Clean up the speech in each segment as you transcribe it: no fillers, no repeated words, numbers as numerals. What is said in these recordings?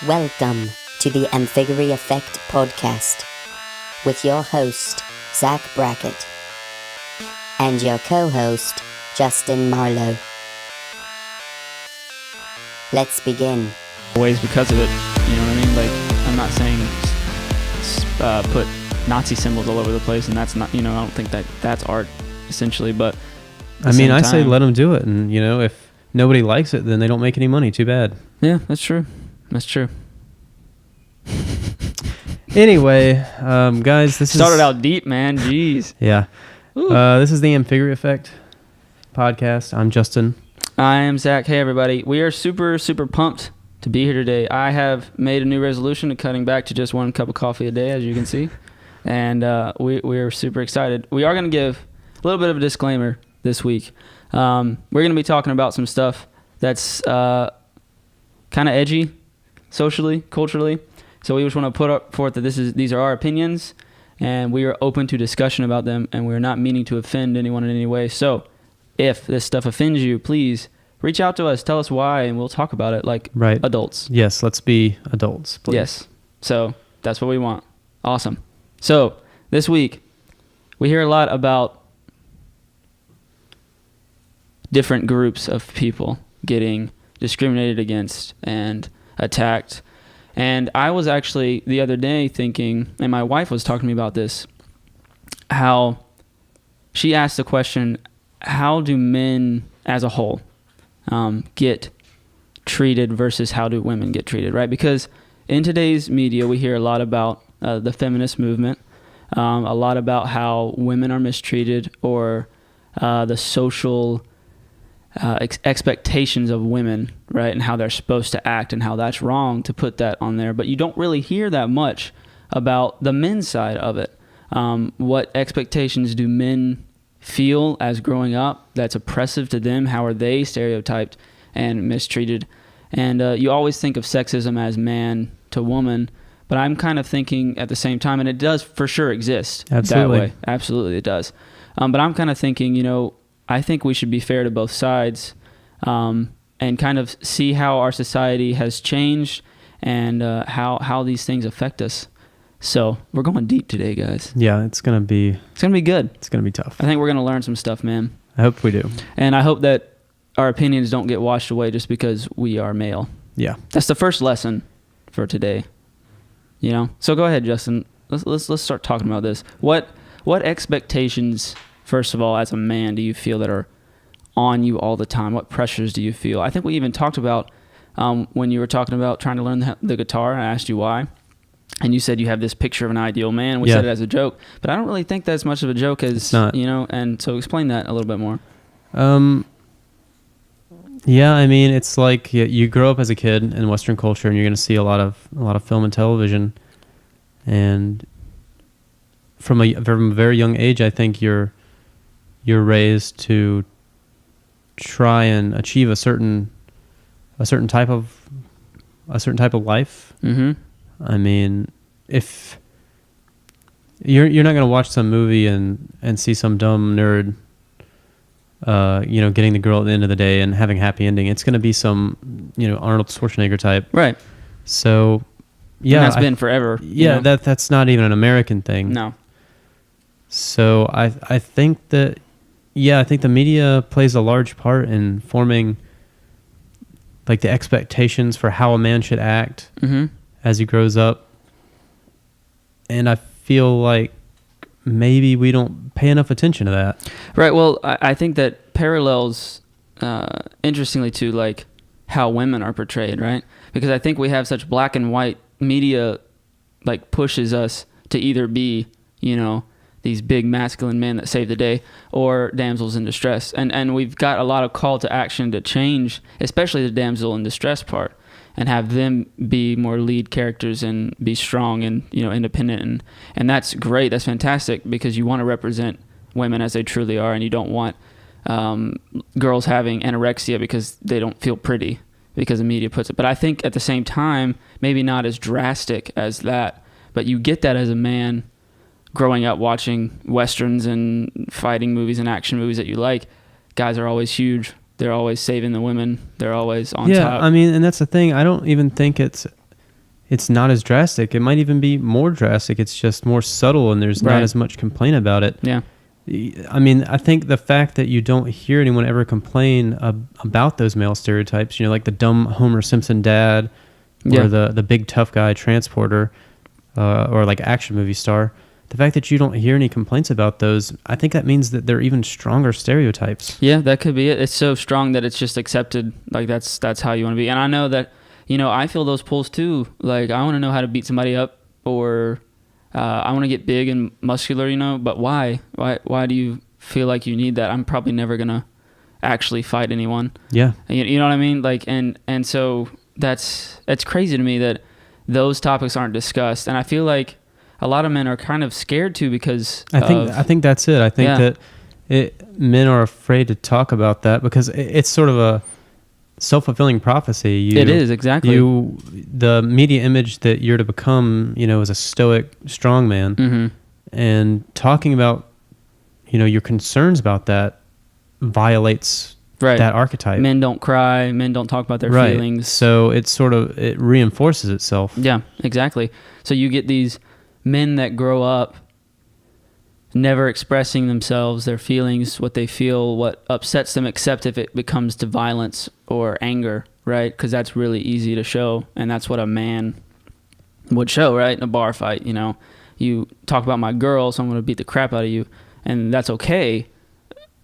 Welcome to the Amphigory Effect podcast with your host, Zach Brackett, and your co-host, Justin Marlowe. Let's begin. Ways because of it, you know what I mean? Like, I'm not saying put Nazi symbols all over the place, and that's not, I don't think that's art, essentially, but I say let them do it, and, if nobody likes it, then they don't make any money. Too bad. Yeah, that's true. That's true. Anyway, guys, this started out deep, man. Jeez. Yeah. This is the Amphigory Effect podcast. I'm Justin. I am Zach. Hey, everybody. We are super, super pumped to be here today. I have made a new resolution to cutting back to just 1 cup of coffee a day, as you can see. And we are super excited. We are going to give a little bit of a disclaimer this week. We're going to be talking about some stuff that's kind of edgy, socially, culturally. So we just want to put up forth that these are our opinions, and we are open to discussion about them, and we're not meaning to offend anyone in any way. So if this stuff offends you, please reach out to us, tell us why, and we'll talk about it like adults. Yes, let's be adults, please. Yes. So that's what we want. Awesome. So this week, we hear a lot about different groups of people getting discriminated against and attacked. And I was actually the other day thinking, and my wife was talking to me about this, how she asked the question, how do men as a whole get treated versus how do women get treated, right? Because in today's media, we hear a lot about the feminist movement, a lot about how women are mistreated, or the social expectations of women, right, and how they're supposed to act and how that's wrong to put that on there. But you don't really hear that much about the men's side of it. What expectations do men feel as growing up that's oppressive to them? How are they stereotyped and mistreated? And you always think of sexism as man to woman, but I'm kind of thinking at the same time, and it does for sure exist that way. Absolutely, it does. But I'm kind of thinking, I think we should be fair to both sides, and kind of see how our society has changed and how these things affect us. So we're going deep today, guys. Yeah, it's gonna be good. It's gonna be tough. I think we're gonna learn some stuff, man. I hope we do. And I hope that our opinions don't get washed away just because we are male. Yeah, that's the first lesson for today. So go ahead, Justin. Let's start talking about this. What expectations, first of all, as a man, do you feel that are on you all the time? What pressures do you feel? I think we even talked about when you were talking about trying to learn the guitar, and I asked you why. And you said you have this picture of an ideal man. We said it as a joke, but I don't really think that's much of a joke as, and so explain that a little bit more. Yeah, it's like you grow up as a kid in Western culture, and you're going to see a lot of film and television, and from a very young age, I think you're raised to try and achieve a certain type of life. Mm-hmm. If you're not going to watch some movie and see some dumb nerd, getting the girl at the end of the day and having a happy ending, it's going to be some, Arnold Schwarzenegger type. Right. So, yeah. And that's been forever. Yeah, that's not even an American thing. No. So I think that, I think the media plays a large part in forming like the expectations for how a man should act as he grows up. And I feel like maybe we don't pay enough attention to that. Right. Well, I think that parallels, interestingly, to like how women are portrayed, right? Because I think we have such black and white media, like pushes us to either be, these big masculine men that save the day, or damsels in distress. And we've got a lot of call to action to change, especially the damsel in distress part, and have them be more lead characters and be strong and, independent. And that's great. That's fantastic, because you want to represent women as they truly are, and you don't want girls having anorexia because they don't feel pretty, because the media puts it. But I think at the same time, maybe not as drastic as that, but you get that as a man growing up watching Westerns and fighting movies and action movies that you like. Guys are always huge. They're always saving the women. They're always on top. Yeah, and that's the thing. I don't even think it's it's not as drastic. It might even be more drastic. It's just more subtle, and there's not as much complaint about it. Yeah. I mean, I think the fact that you don't hear anyone ever complain about those male stereotypes, you know, like the dumb Homer Simpson dad, or the big tough guy transporter, or like action movie star. The fact that you don't hear any complaints about those, I think that means that they're even stronger stereotypes. Yeah, that could be it. It's so strong that it's just accepted. Like that's how you want to be. And I know that, you know, I feel those pulls too. Like I want to know how to beat somebody up, or I want to get big and muscular, you know, but why? Why do you feel like you need that? I'm probably never going to actually fight anyone. Yeah. You know what I mean? Like, and so it's crazy to me that those topics aren't discussed. And I feel like a lot of men are kind of scared to, because I think that's it. I think that men are afraid to talk about that because it's sort of a self-fulfilling prophecy. It is, exactly. The media image that you're to become, you know, is a stoic strong man. Mm-hmm. And talking about, you know, your concerns about that violates that archetype. Men don't cry. Men don't talk about their feelings. So it reinforces itself. Yeah, exactly. So you get these men that grow up never expressing themselves, their feelings, what they feel, what upsets them, except if it becomes to violence or anger, right? Because that's really easy to show, and that's what a man would show, right? In a bar fight, you know, you talk about my girl, so I'm going to beat the crap out of you, and that's okay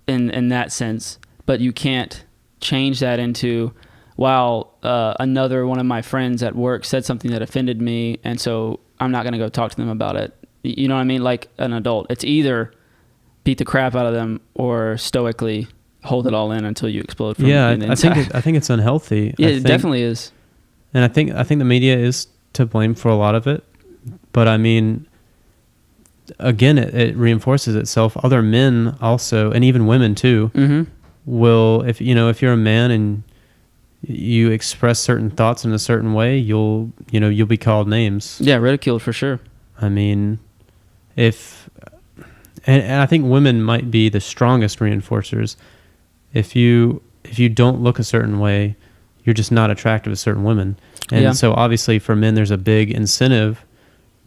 in that sense, but you can't change that into, wow, another one of my friends at work said something that offended me, and so I'm not going to go talk to them about it. You know what I mean? Like an adult, it's either beat the crap out of them or stoically hold it all in until you explode from the inside. I think it's unhealthy. Yeah, it definitely is. And I think the media is to blame for a lot of it. But I mean, again, it reinforces itself. Other men also, and even women too, mm-hmm. will, if you're a man and you express certain thoughts in a certain way, you'll be called names. Yeah, ridiculed for sure. I mean, and I think women might be the strongest reinforcers. If you don't look a certain way, you're just not attractive to certain women. And so obviously for men, there's a big incentive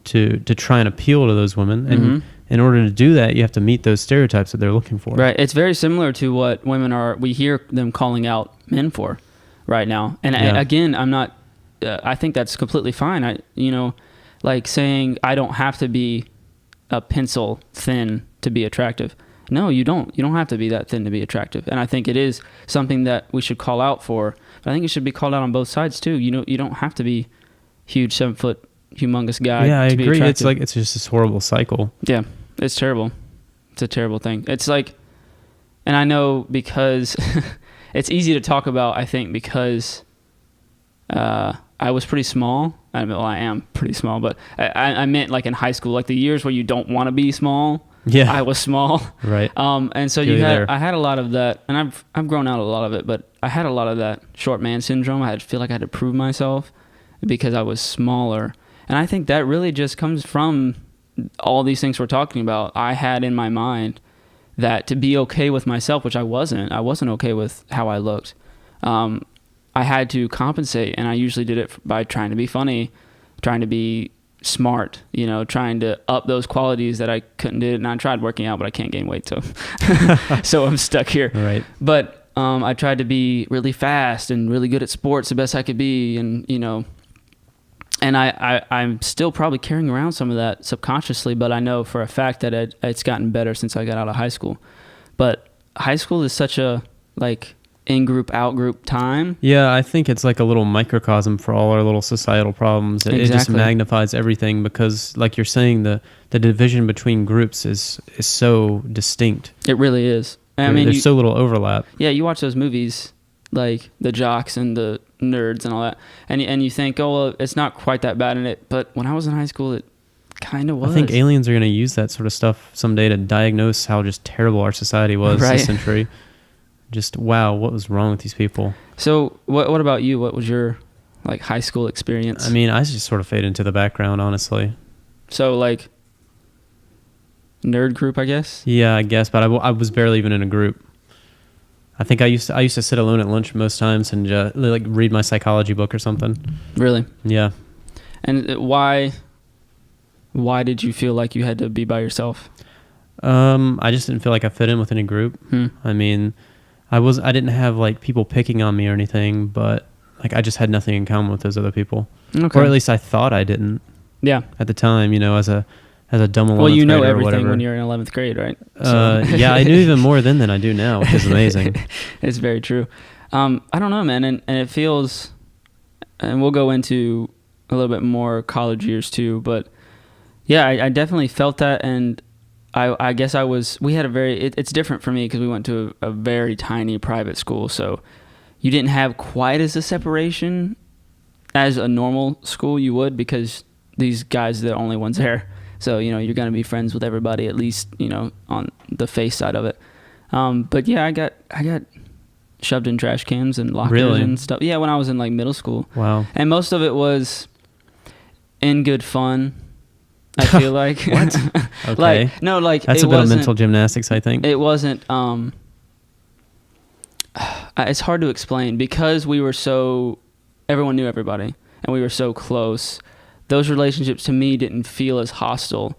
to try and appeal to those women. And mm-hmm. in order to do that, you have to meet those stereotypes that they're looking for. Right. It's very similar to what women we hear them calling out men for right now. And again, I'm not, I think that's completely fine. Like saying I don't have to be a pencil thin to be attractive. No, you don't. You don't have to be that thin to be attractive. And I think it is something that we should call out for. But I think it should be called out on both sides too. You don't have to be huge, 7 foot, humongous guy. Yeah, I to agree. Be attractive. It's just this horrible cycle. Yeah, it's terrible. It's a terrible thing. It's like, and I know because it's easy to talk about. I think because I was pretty small. I am pretty small, but I meant like in high school, like the years where you don't want to be small. Yeah, I was small. Right. And so I had a lot of that, and I've grown out a lot of it, but I had a lot of that short man syndrome. I feel like I had to prove myself because I was smaller, and I think that really just comes from all these things we're talking about. I had in my mind that to be okay with myself, which I wasn't. I wasn't okay with how I looked. I had to compensate, and I usually did it by trying to be funny, trying to be smart, trying to up those qualities that I couldn't do. And I tried working out, but I can't gain weight, so I'm stuck here. Right. But I tried to be really fast and really good at sports the best I could be, and and I'm still probably carrying around some of that subconsciously, but I know for a fact that it's gotten better since I got out of high school. But high school is such a in-group, out-group time. Yeah, I think it's like a little microcosm for all our little societal problems. It just magnifies everything because, like you're saying, the division between groups is so distinct. It really is. There's so little overlap. Yeah, you watch those movies, like the jocks and the nerds and all that, and you think, oh, well, it's not quite that bad in it. But when I was in high school, it kind of was. I think aliens are going to use that sort of stuff someday to diagnose how just terrible our society was this century. Just, wow, what was wrong with these people? So what about you? What was your high school experience? I mean, I just sort of fade into the background, honestly. So nerd group, I guess? Yeah, I guess, but I was barely even in a group. I think I used to sit alone at lunch most times and read my psychology book or something. Really? Yeah. And why did you feel like you had to be by yourself? I just didn't feel like I fit in with any group. I mean, I didn't have like people picking on me or anything, but like I just had nothing in common with those other people. Okay. Or at least I thought I didn't. Yeah. At the time, you know, as a dumb 11th Well, you know grader or everything whatever. when you're in 11th grade, right? Yeah, I knew even more then than I do now, which is amazing. It's very true. I don't know, man, and it feels, and we'll go into a little bit more college years too, but yeah, I definitely felt that, and I guess we had a very, it's different for me because we went to a very tiny private school, so you didn't have quite as a separation as a normal school you would, because these guys are the only ones there. So, you know, you're going to be friends with everybody, at least, you know, on the face side of it. But yeah, I got shoved in trash cans and lockers and stuff. Yeah, when I was in like middle school. Wow. And most of it was in good fun, I feel like. What? Okay. Like, no, like, that's a bit of mental gymnastics, I think. It wasn't, it's hard to explain because everyone knew everybody and we were so close. Those relationships to me didn't feel as hostile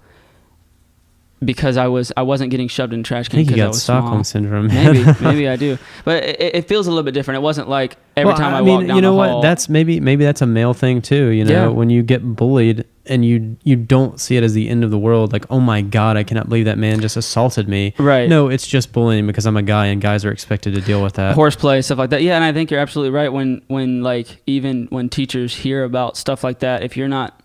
because I wasn't getting shoved in trash cans because I was Stockholm small. syndrome. Maybe I do, but it feels a little bit different. It wasn't like every time I walked down you know the what? hall. That's maybe that's a male thing too. You know, Yeah. when you get bullied and you don't see it as the end of the world, like, oh my God, I cannot believe that man just assaulted me. Right. No, it's just bullying because I'm a guy and guys are expected to deal with that. Horseplay, stuff like that. Yeah, and I think you're absolutely right. When like even when teachers hear about stuff like that, if you're not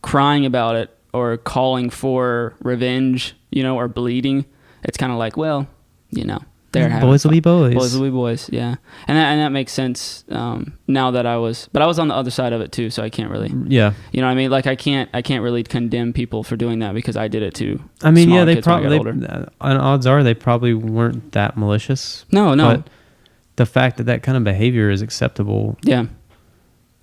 crying about it or calling for revenge, you know, or bleeding, it's kind of like, well, you know, they're having boys will be boys. Boys will be boys, yeah. And that makes sense now that I was on the other side of it too, so I can't really, Yeah. you know what I mean? Like I can't really condemn people for doing that because I did it too. I mean, yeah, Smaller they kids when I got probably, older. odds are they probably weren't that malicious. No. But the fact that kind of behavior is acceptable, Yeah.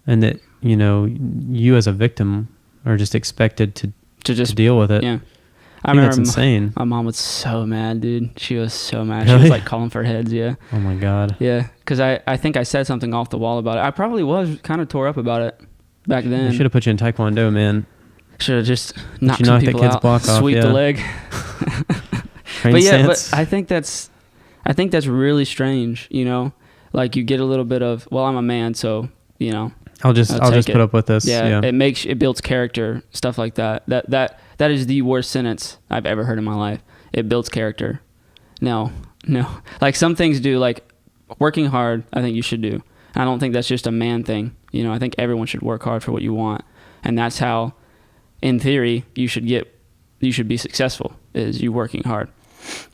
and that, you know, you as a victim are just expected to just deal with it. Yeah. I think that's insane. My mom was so mad, dude. She was so mad. She Really? was like calling for heads, yeah. Oh my God. Yeah, because I think I said something off the wall about it. I probably was kind of tore up about it back then. They should have put you in Taekwondo, man. Should have just knocked you some knock that people kid's out, block off, sweep the yeah. leg. Train But yeah, stance. but I think that's really strange, you know? Like you get a little bit of, well, I'm a man, so, you know. I'll just put up with this. Yeah, it builds character, stuff like that. That is the worst sentence I've ever heard in my life. It builds character. No. Like some things do, like working hard, I think you should do. I don't think that's just a man thing. You know, I think everyone should work hard for what you want. And that's how, in theory, you should be successful, is you working hard.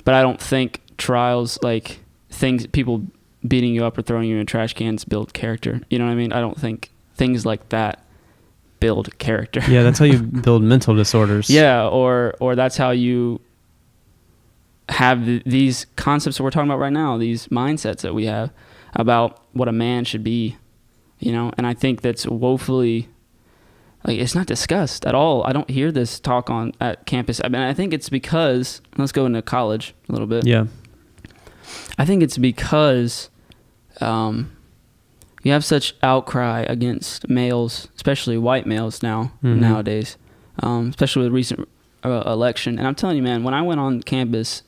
But I don't think trials, like things, people beating you up or throwing you in trash cans build character. You know what I mean? I don't think things like that build character. Yeah, that's how you build mental disorders. Yeah, or that's how you have these concepts that we're talking about right now, these mindsets that we have about what a man should be, you know? And I think that's woefully, like, it's not discussed at all. I don't hear this talk at campus. I mean, I think it's because, let's go into college a little bit. Yeah. I think it's because you have such outcry against males, especially white males nowadays, especially with recent election. And I'm telling you, man, when I went on campus,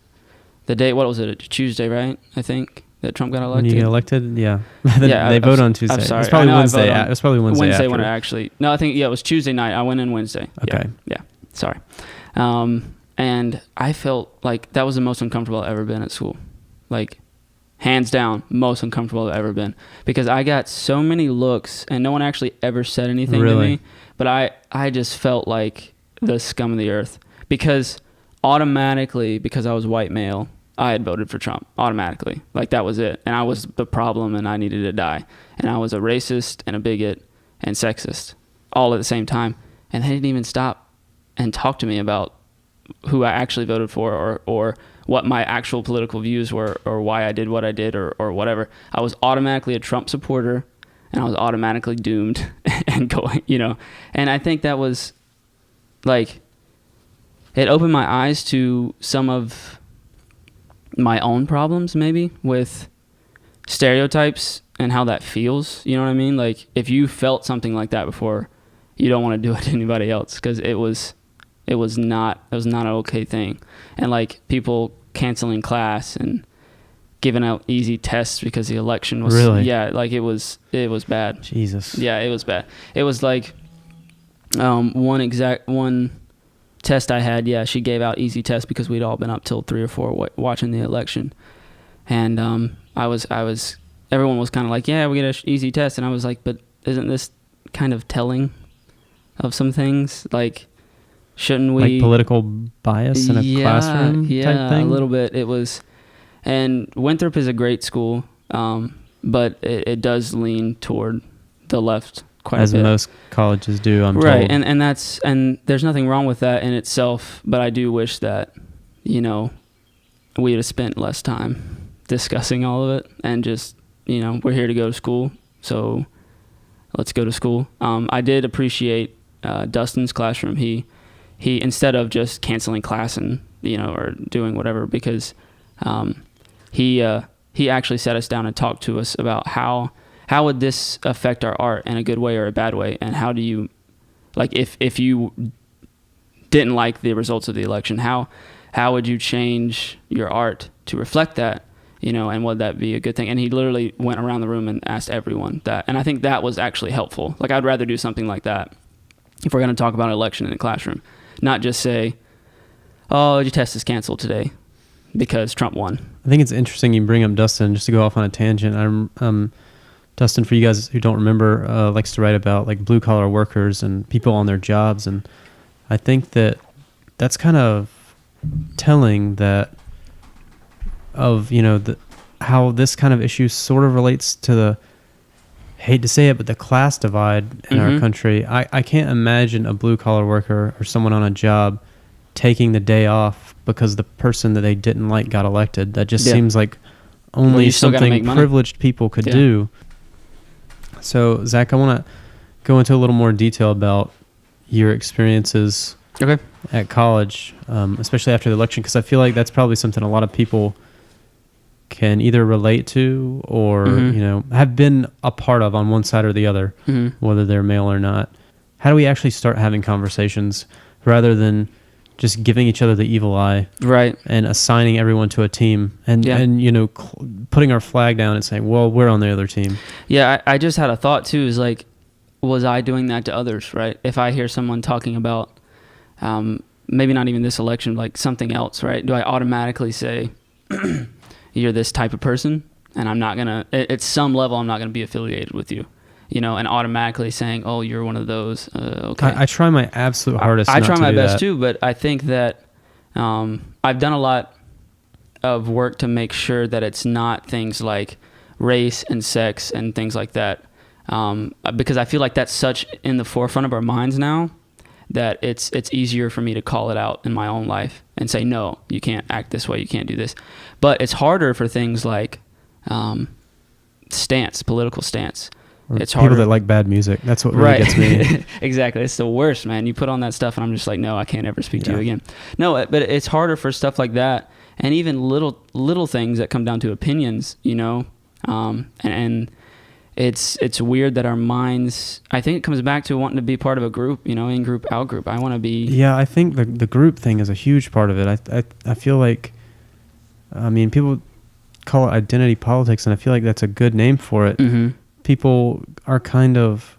the day, what was it, Tuesday, right? I think that Trump got elected. When you get elected, yeah. Yeah, they vote on Tuesday. I'm sorry. It's probably I Wednesday. vote on It was probably Wednesday after. when I actually, no, I think, yeah, it was Tuesday night. I went in Wednesday. Okay. Yeah. Sorry. And I felt like that was the most uncomfortable I've ever been at school. Like, hands down, most uncomfortable I've ever been. Because I got so many looks, and no one actually ever said anything to me. But I just felt like the scum of the earth. Because automatically, because I was white male, I had voted for Trump. Automatically. Like, that was it. And I was the problem, and I needed to die. And I was a racist and a bigot and sexist all at the same time. And they didn't even stop and talk to me about who I actually voted for or what my actual political views were or why I did what I did or whatever. I was automatically a Trump supporter, and I was automatically doomed and going, you know. And I think that was, like, it opened my eyes to some of my own problems, maybe, with stereotypes and how that feels. You know what I mean? Like, if you felt something like that before, you don't want to do it to anybody else, because it was not an okay thing. And like people canceling class and giving out easy tests because the election was really, yeah, like it was bad. Jesus. Yeah, it was bad. It was like one test I had, yeah, she gave out easy tests because we'd all been up till 3 or 4 watching the election. And everyone was kind of like, yeah, we get an easy test. And I was like, but isn't this kind of telling of some things? Like, shouldn't we... Like political bias in a classroom type thing? Yeah, a little bit. It was... And Winthrop is a great school, but it does lean toward the left quite a bit. As most colleges do, I'm right, told. and there's nothing wrong with that in itself, but I do wish that, we'd have spent less time discussing all of it and just, we're here to go to school, so let's go to school. I did appreciate Dustin's classroom. He instead of just canceling class and, or doing whatever, because he actually sat us down and talked to us about how would this affect our art in a good way or a bad way, and how do you, like, if you didn't like the results of the election, how would you change your art to reflect that, and would that be a good thing? And he literally went around the room and asked everyone that, and I think that was actually helpful. Like, I'd rather do something like that if we're going to talk about an election in a classroom, not just say, oh, your test is canceled today because Trump won. I think it's interesting you bring up Dustin, just to go off on a tangent. Dustin, for you guys who don't remember, likes to write about like blue collar workers and people on their jobs, and I think that's kind of telling how this kind of issue sort of relates to the, hate to say it, but the class divide in our country. I can't imagine a blue collar worker or someone on a job taking the day off because the person that they didn't like got elected. That just seems like only something privileged people could do. So, Zach, I want to go into a little more detail about your experiences at college, especially after the election, because I feel like that's probably something a lot of people can either relate to or, have been a part of on one side or the other, whether they're male or not. How do we actually start having conversations rather than just giving each other the evil eye, right? And assigning everyone to a team, and putting our flag down and saying, "Well, we're on the other team." Yeah, I just had a thought too. Is like, was I doing that to others? Right? If I hear someone talking about, maybe not even this election, like something else, right? Do I automatically say, "You're this type of person," and I'm not gonna, at some level, I'm not gonna be affiliated with you. And automatically saying, "Oh, you're one of those." Okay. I try my absolute hardest. I try my best that. too, but I think that I've done a lot of work to make sure that it's not things like race and sex and things like that, because I feel like that's such in the forefront of our minds now that it's easier for me to call it out in my own life and say, "No, you can't act this way. You can't do this." But it's harder for things like political stance. It's harder. People that like bad music. That's what really gets me. Exactly. It's the worst, man. You put on that stuff and I'm just like, no, I can't ever speak to you again. No, but it's harder for stuff like that. And even little things that come down to opinions, and it's weird that our minds, I think it comes back to wanting to be part of a group, in group, out group. I want to be. Yeah, I think the group thing is a huge part of it. I feel like, people call it identity politics, and I feel like that's a good name for it. Mm-hmm. People are kind of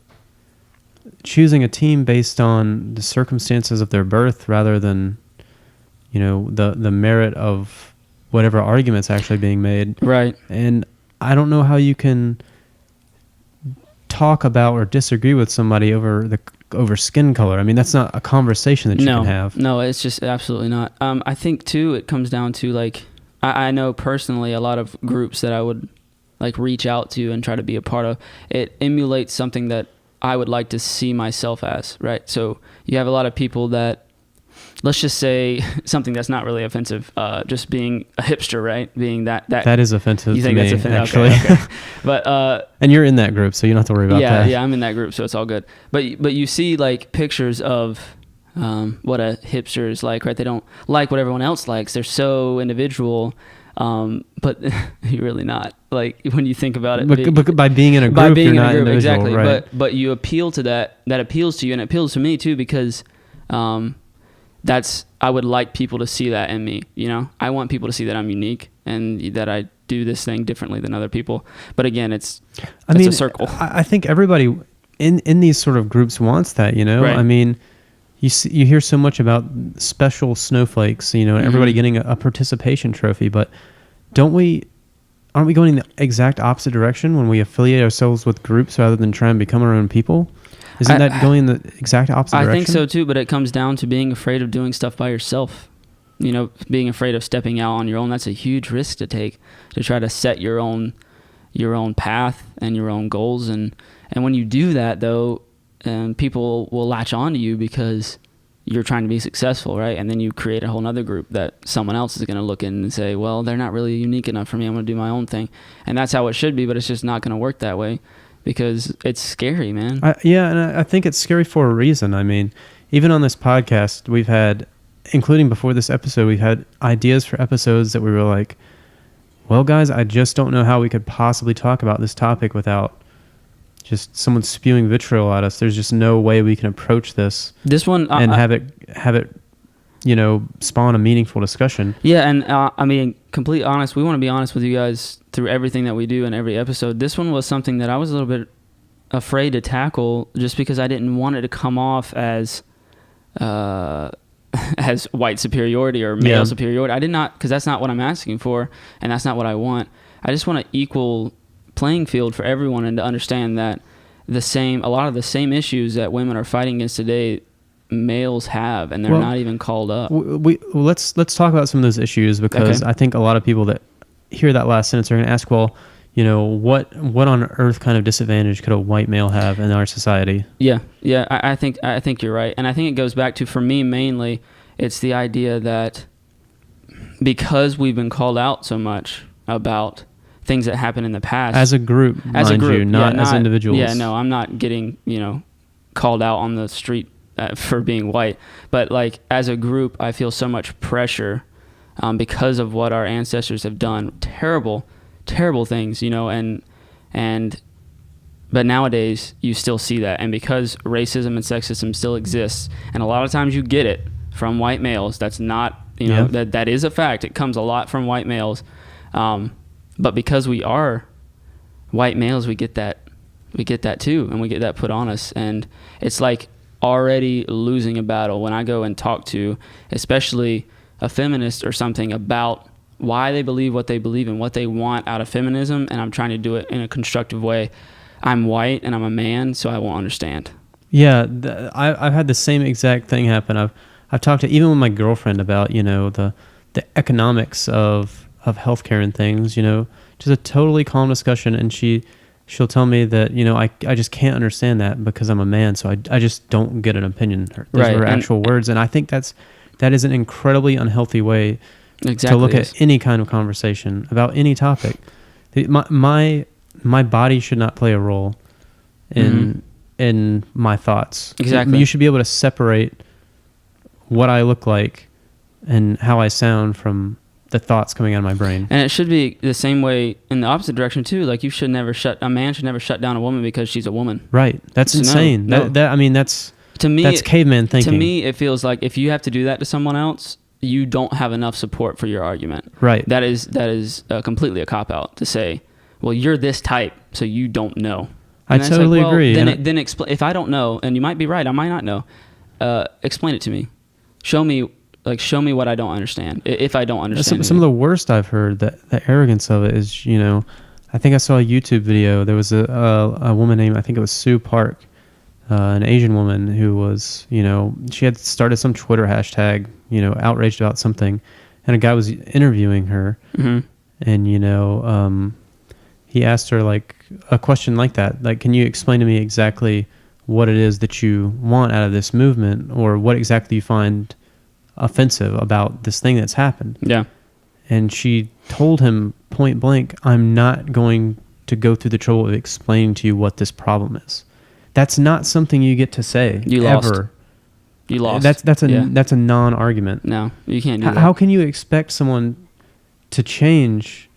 choosing a team based on the circumstances of their birth rather than, the merit of whatever argument's actually being made. Right. And I don't know how you can talk about or disagree with somebody over skin color. That's not a conversation that you can have. No, it's just absolutely not. I think too, it comes down to like, I know personally a lot of groups that I would like reach out to and try to be a part of. It emulates something that I would like to see myself as, right? So you have a lot of people that, let's just say something that's not really offensive, just being a hipster, right? Being that is offensive. You think to that's me, offensive? actually. Okay. But and you're in that group, so you don't have to worry about that. Yeah, I'm in that group, so it's all good. But you see like pictures of what a hipster is like, right? They don't like what everyone else likes. They're so individual. But you're really not. Like when you think about it, But by being in a group, you're not individual, exactly. right? But you appeal to that appeals to you, and it appeals to me too, because I would like people to see that in me. You know, I want people to see that I'm unique and that I do this thing differently than other people. But again, it's a circle. I think everybody in these sort of groups wants that, you know. Right. I mean, you hear so much about special snowflakes, you know, and everybody getting a participation trophy, but aren't we going in the exact opposite direction when we affiliate ourselves with groups rather than try and become our own people? Isn't that going in the exact opposite direction? I think so too, but it comes down to being afraid of doing stuff by yourself. You know, being afraid of stepping out on your own. That's a huge risk to take, to try to set your own path and your own goals. And when you do that, though, people will latch on to you because you're trying to be successful, right? And then you create a whole nother group that someone else is going to look in and say, well, they're not really unique enough for me. I'm going to do my own thing. And that's how it should be, but it's just not going to work that way because it's scary, man. And I think it's scary for a reason. I mean, even on this podcast, we've had, including before this episode, we've had ideas for episodes that we were like, well, guys, I just don't know how we could possibly talk about this topic without just someone spewing vitriol at us. There's just no way we can approach this one and have it, you know, spawn a meaningful discussion. Yeah, and I mean, completely honest, we want to be honest with you guys through everything that we do in every episode. This one was something that I was a little bit afraid to tackle just because I didn't want it to come off as white superiority or male superiority. I did not, because that's not what I'm asking for, and that's not what I want. I just want an equal playing field for everyone, and to understand that a lot of the same issues that women are fighting against today, males have, and they're not even called up. Let's talk about some of those issues, because I think a lot of people that hear that last sentence are going to ask, well, you know, what on earth kind of disadvantage could a white male have in our society? Yeah. I think you're right, and I think it goes back to, for me mainly, it's the idea that because we've been called out so much about things that happened in the past as a group, not as individuals. Yeah, no, I'm not getting, you know, called out on the street for being white, but like as a group, I feel so much pressure because of what our ancestors have done. Terrible things, you know, but nowadays you still see that, and because racism and sexism still exists, and a lot of times you get it from white males. That's not, you know, that is a fact. It comes a lot from white males. But because we are white males, we get that too, and we get that put on us, and it's like already losing a battle when I go and talk to, especially a feminist or something, about why they believe what they believe and what they want out of feminism, and I'm trying to do it in a constructive way. I'm white and I'm a man, so I won't understand. Yeah, I've had the same exact thing happen. I've talked to, even with my girlfriend, about, you know, the economics of healthcare and things, you know, just a totally calm discussion, and she'll tell me that, you know, I just can't understand that because I'm a man, so I just don't get an opinion. Those are her actual words, and I think that is an incredibly unhealthy way to look at any kind of conversation about any topic. My body should not play a role in my thoughts. Exactly. You should be able to separate what I look like and how I sound from the thoughts coming out of my brain. And it should be the same way in the opposite direction too. Like a man should never shut down a woman because she's a woman. Right. That's insane. No. That's to me, that's caveman thinking. To me, it feels like if you have to do that to someone else, you don't have enough support for your argument. Right. That is completely a cop-out to say, well, you're this type, so you don't know. And I totally agree. Then explain. If I don't know, and you might be right, I might not know, explain it to me. Show me what I don't understand, if I don't understand. Some of the worst I've heard, the arrogance of it is, you know, I think I saw a YouTube video. There was a woman named, I think it was Sue Park, an Asian woman who was, you know, she had started some Twitter hashtag, you know, outraged about something, and a guy was interviewing her, and, you know, he asked her like a question like that, like, can you explain to me exactly what it is that you want out of this movement, or what exactly you find offensive about this thing that's happened? Yeah. And she told him point blank, I'm not going to go through the trouble of explaining to you what this problem is. That's not something you get to say. You ever. You lost. That's a non-argument. No, you can't do that. How can you expect someone to change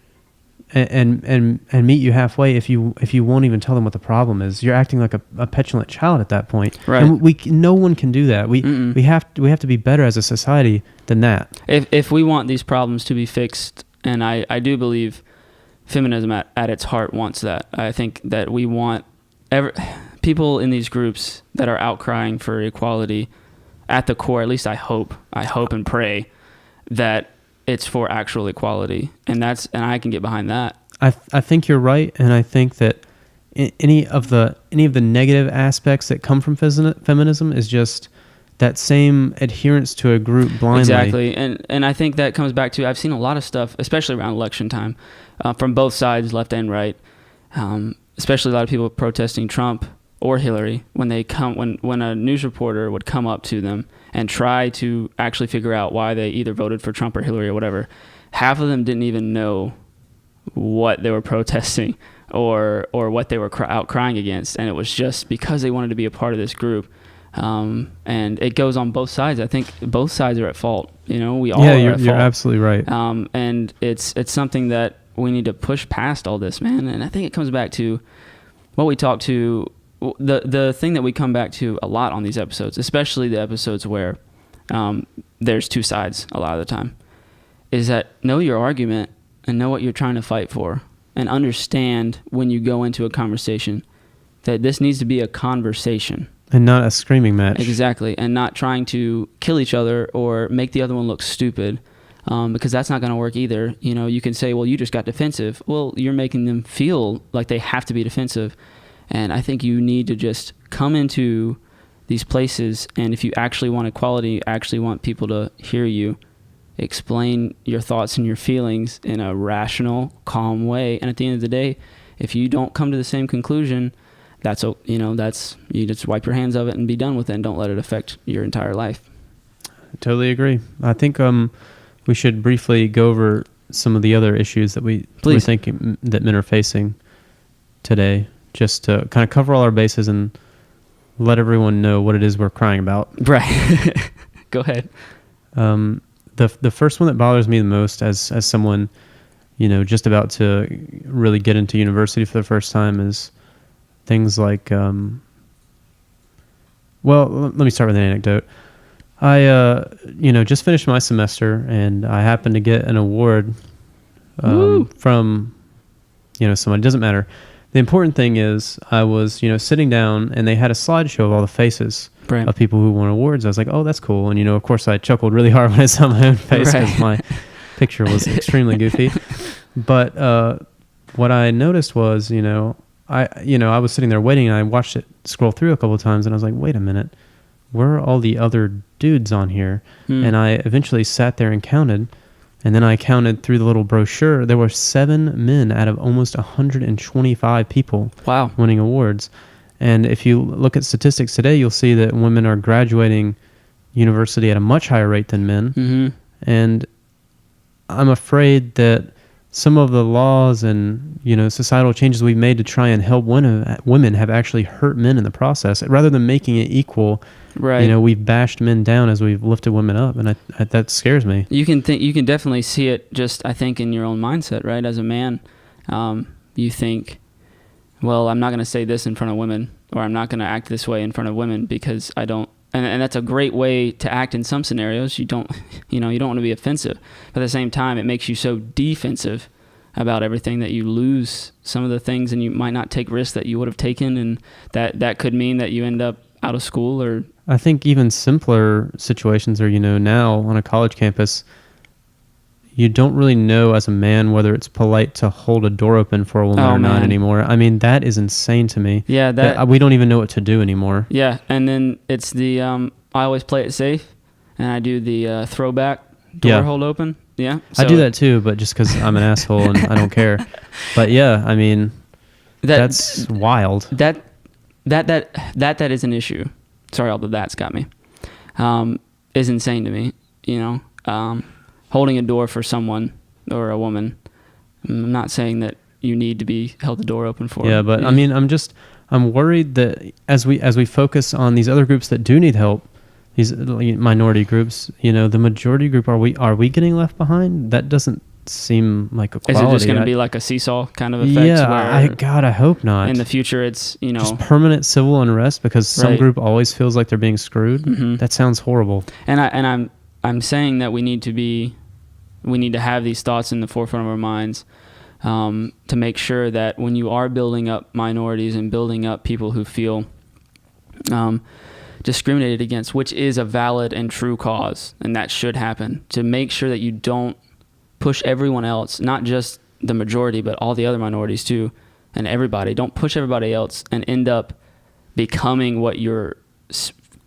and meet you halfway if you won't even tell them what the problem is. You're acting like a petulant child at that point. Right. And no one can do that. We have to be better as a society than that. If we want these problems to be fixed, and I do believe feminism at its heart wants that. I think that we want people in these groups that are outcrying for equality at the core, at least I hope and pray that it's for actual equality, and I can get behind that. I think you're right, and I think that any of the negative aspects that come from feminism is just that same adherence to a group blindly. Exactly, and I think that comes back to, I've seen a lot of stuff, especially around election time, from both sides, left and right, especially a lot of people protesting Trump or Hillary when a news reporter would come up to them and try to actually figure out why they either voted for Trump or Hillary or whatever. Half of them didn't even know what they were protesting or what they were outcrying against, and it was just because they wanted to be a part of this group. And it goes on both sides. I think both sides are at fault. We all are at fault. You're absolutely right. And it's something that we need to push past all this, man. And I think it comes back to what we talked to. The thing that we come back to a lot on these episodes, especially the episodes where there's two sides a lot of the time, is that know your argument and know what you're trying to fight for, and understand when you go into a conversation that this needs to be a conversation. And not a screaming match. Exactly, and not trying to kill each other or make the other one look stupid, because that's not going to work either. You can say, well, you just got defensive. Well, you're making them feel like they have to be defensive. And I think you need to just come into these places, and if you actually want equality, actually want people to hear you, explain your thoughts and your feelings in a rational, calm way. And at the end of the day, if you don't come to the same conclusion, you just wipe your hands of it and be done with it, and don't let it affect your entire life. Totally agree. I think we should briefly go over some of the other issues that we're thinking that men are facing today, just to kind of cover all our bases and let everyone know what it is we're crying about. Right. Go ahead. The first one that bothers me the most as someone, just about to really get into university for the first time is things like, let me start with an anecdote. I, just finished my semester, and I happened to get an award from, someone. It doesn't matter. The important thing is I was, sitting down, and they had a slideshow of all the faces of people who won awards. I was like, oh, that's cool. And, of course, I chuckled really hard when I saw my own face because my picture was extremely goofy. But what I noticed was, I was sitting there waiting, and I watched it scroll through a couple of times, and I was like, wait a minute, where are all the other dudes on here? And I eventually sat there and counted. And then I counted through the little brochure. There were 7 men out of almost 125 people winning awards. And if you look at statistics today, you'll see that women are graduating university at a much higher rate than men. Mm-hmm. And I'm afraid that some of the laws and societal changes we've made to try and help women have actually hurt men in the process. Rather than making it equal, we've bashed men down as we've lifted women up, and that scares me. You can definitely see it just, I think, in your own mindset, right? As a man, you think, well, I'm not going to say this in front of women, or I'm not going to act this way in front of women because I don't. And that's a great way to act in some scenarios. You don't want to be offensive. But at the same time, it makes you so defensive about everything that you lose some of the things, and you might not take risks that you would have taken, and that could mean that you end up out of school. Or I think even simpler situations are, now on a college campus, you don't really know as a man whether it's polite to hold a door open for a woman or not anymore. I mean, that is insane to me. Yeah, that we don't even know what to do anymore. Yeah, and then it's the I always play it safe, and I do the throwback door hold open. Yeah, so I do that too, but just because I'm an asshole and I don't care. But yeah, I mean, that's wild. That is an issue. Sorry, all the that's got me. Is insane to me. Holding a door for someone or a woman. I'm not saying that you need to be held the door open for. Yeah, but I mean, I'm worried that as we focus on these other groups that do need help, these minority groups, the majority group, are we getting left behind? That doesn't seem like Is equality. it just going to be like a seesaw kind of effect? Yeah, where I hope not. in the future, it's, you know, just permanent civil unrest because some Right. group always feels like they're being screwed. Mhm. That sounds horrible. and I'm saying that we need to have these thoughts in the forefront of our minds, to make sure that when you are building up minorities and building up people who feel discriminated against, which is a valid and true cause, and that should happen, to make sure that you don't push everyone else, not just the majority, but all the other minorities too, and everybody. Don't push everybody else and end up becoming what you're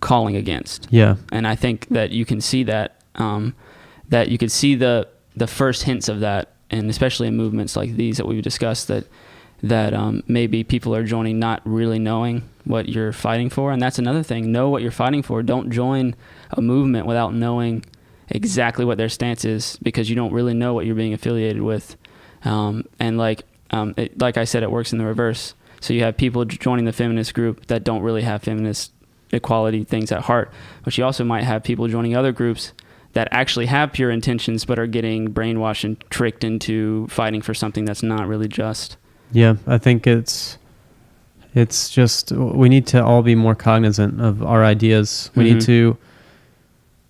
calling against. Yeah. And I think that you can see that, that you could see the first hints of that, and especially in movements like these that we've discussed, that maybe people are joining not really knowing what you're fighting for. And that's another thing. Know what you're fighting for. Don't join a movement without knowing exactly what their stance is, because you don't really know what you're being affiliated with. And like I said, it works in the reverse. So you have people joining the feminist group that don't really have feminist equality things at heart, but you also might have people joining other groups that actually have pure intentions but are getting brainwashed and tricked into fighting for something that's not really just. Yeah, I think it's just, we need to all be more cognizant of our ideas. We need to,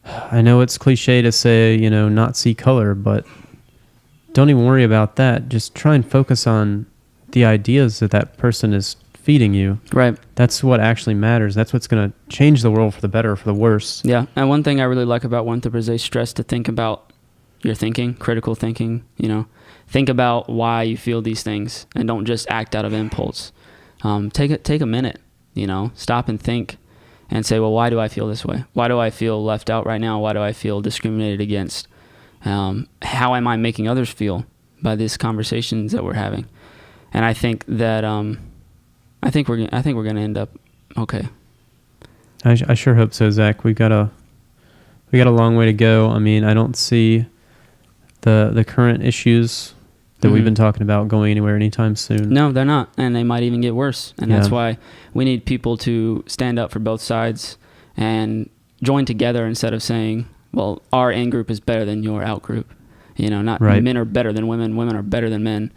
I know it's cliche to say, you know, not see color, but don't even worry about that. Just try and focus on the ideas that person is feeding you. Right. That's what actually matters. That's what's going to change the world for the better or for the worse. Yeah. And one thing I really like about Winthrop is they stress to think about your thinking, critical thinking, you know, think about why you feel these things and don't just act out of impulse. Take a minute, you know, stop and think and say, well, why do I feel this way? Why do I feel left out right now? Why do I feel discriminated against? How am I making others feel by these conversations that we're having? And I think that, I think we're going to end up okay. I sure hope so, Zach. We got a long way to go. I mean, I don't see the current issues that we've been talking about going anywhere anytime soon. No, they're not, and they might even get worse. And that's why we need people to stand up for both sides and join together instead of saying, well, our in group is better than your out group. You know, not right. Men are better than women, women are better than men.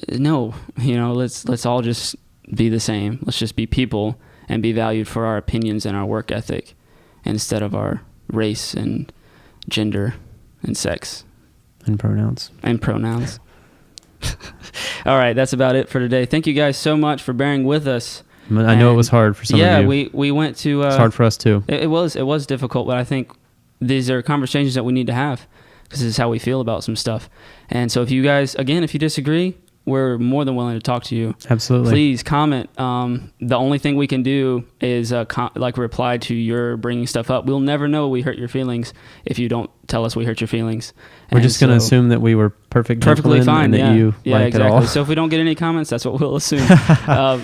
No, you know, let's all just be the same. Let's just be people and be valued for our opinions and our work ethic instead of our race and gender and sex. And pronouns. All right, that's about it for today. Thank you guys so much for bearing with us. I know it was hard for some of you. Yeah, we went to... it's hard for us too. It was difficult, but I think these are conversations that we need to have because this is how we feel about some stuff. And so if you guys, again, if you disagree, we're more than willing to talk to you. Absolutely. Please comment. The only thing we can do is reply to your bringing stuff up. We'll never know we hurt your feelings if you don't tell us we hurt your feelings. We're just going to assume that we were perfectly fine and that you like exactly. it all. So if we don't get any comments, that's what we'll assume.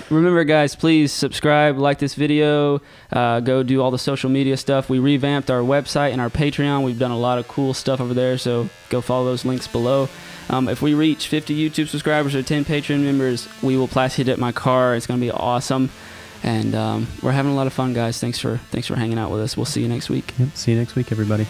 Remember, guys, please subscribe, like this video, go do all the social media stuff. We revamped our website and our Patreon. We've done a lot of cool stuff over there, so go follow those links below. If we reach 50 YouTube subscribers or 10 Patreon members, we will plastic it my car. It's going to be awesome. And we're having a lot of fun, guys. Thanks for hanging out with us. We'll see you next week. Yep. See you next week, everybody.